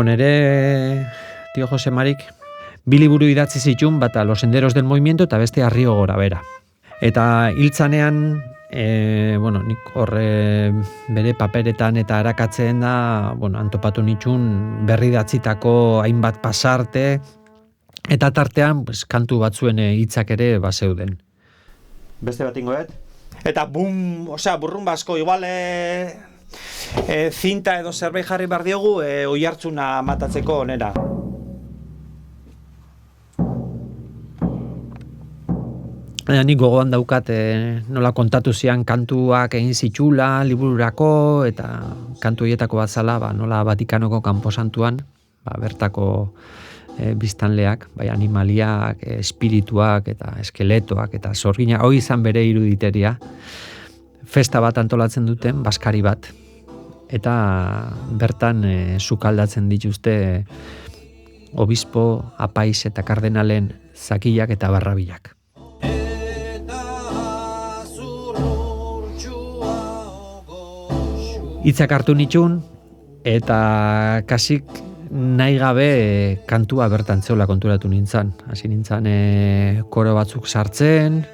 Nere, tio Jose Marik, bi liburu idatzi zitun, bata Los senderos del movimiento eta beste Arrio gora bera. Eta hiltzanean, nik horre bere paperetan eta arakatzen da, antopatu nitxun berri datzitako hainbat pasarte, eta tartean kantu batzuen hitzak ere bazeuden. Beste bat ingoet? Eta burrun basko, igual zinta edo zerbait jarri behar diogu oihartzuna matatzeko onera. Nik gogoan daukat nola kontatu zian kantuak egin zitxula, libururako, eta kantu horietako bat zala, nola Vatikanoko kanposantuan, bertako biztanleak, bai animaliak, espirituak eta eskeletoak eta zorgina, hori izan bere iruditeria. Festa bat antolatzen duten, baskari bat, eta bertan sukaldatzen dituzte obispo, apaiz eta kardenalen zakilak eta barrabilak. Hitzak hartu nitxun, eta kasik nahi gabe kantua bertan zeola konturatu nintzen. Hasi nintzen koro batzuk sartzen,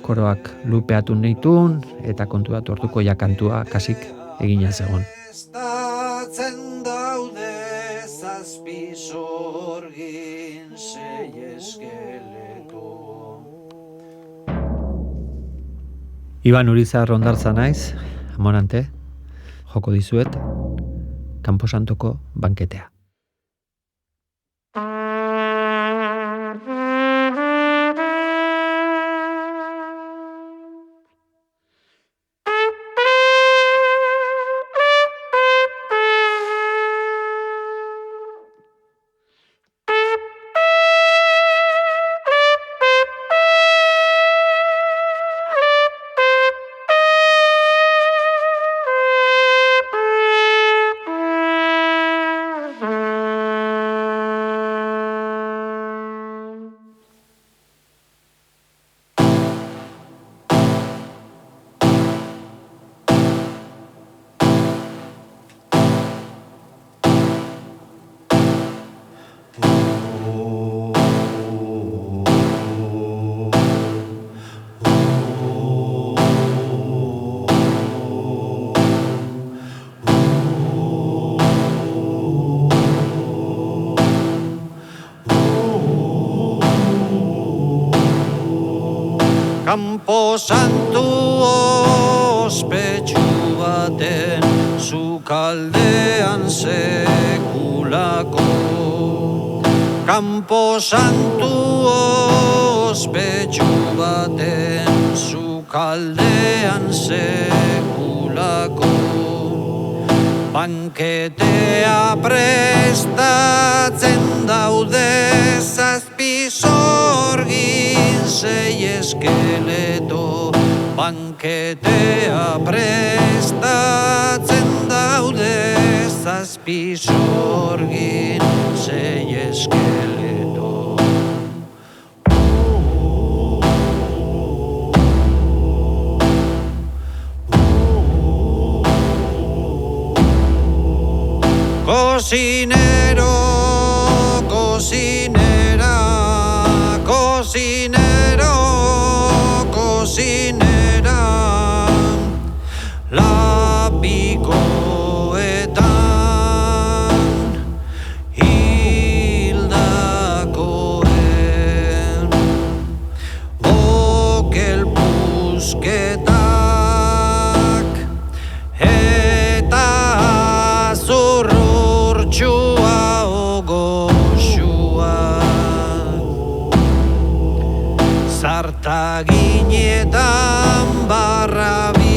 koroak lupeatu nitun, eta konturatu orduko ja kantua kasik egina zegoen. Estatzen daude zazpi sorgin sei eskeleto. Iban Urizar Ondartza naiz, Amorante, joko dizuet, Kanposantoko banketea. Kanposantu ospetsu baten sukaldean sekulako. Kanposantu ospetsu baten sukaldean sekulako. Banketea prestatzen daude zazpi sorgin sei eskeleto. Banketea prestatzen daude zazpi sorgin sei eskeleto. Cocinero, cocinera, cocinero, cocinera, lapikoetan hildakoen, okel pusketak eta zurrurtxua ogoxua. Zartaginetan barrabilak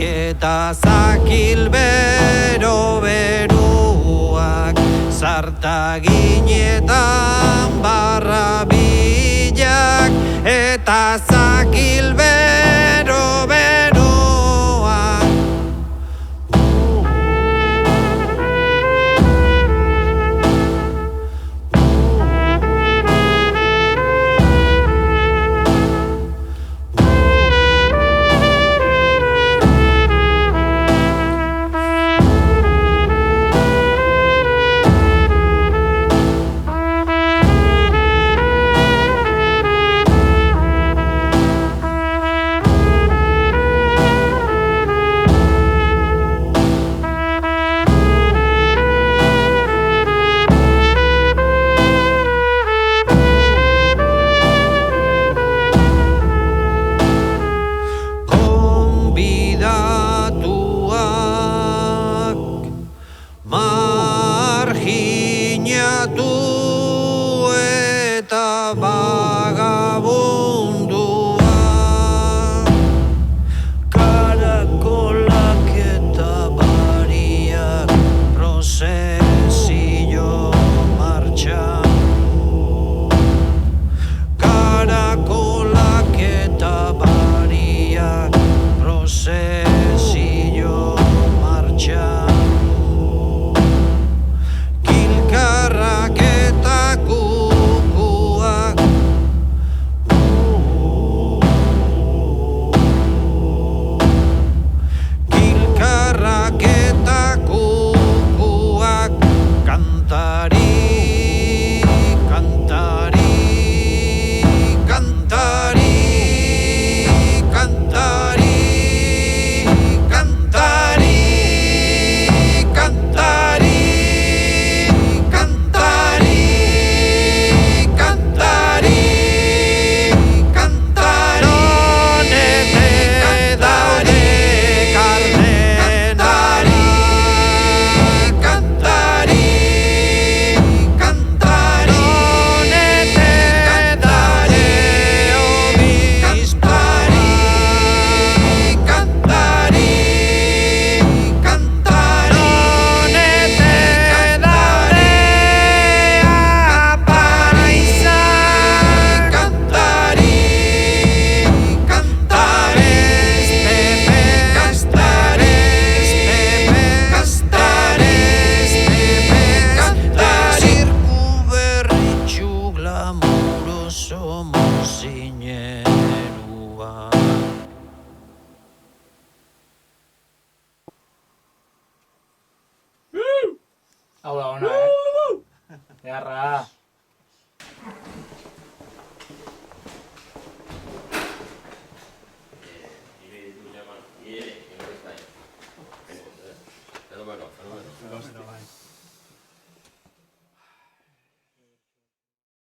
eta zakil bero-beruak. Zartaginetan barrabilak eta zakil bero-beruak. Soldatu eta vagabundua, karakolak eta bariak prozesio martxan. Karakolak eta bariak prozesio martxan. Kilkarrak eta kukuak Kilkarrak eta kukuak kantari, kantari, kantari, kantari, kantari, kantari, kantari, kantari, kantari. Donete daude kardenari, kantari, kantari. Donete daude obispari, kantari, kantari. Donete daude apaizak, kantari, kantares Pepe, kastares Pepe, kastares Pepe, kantari. Zirku berritxu glamuroso mozinerua. Hau da ona, Beharra.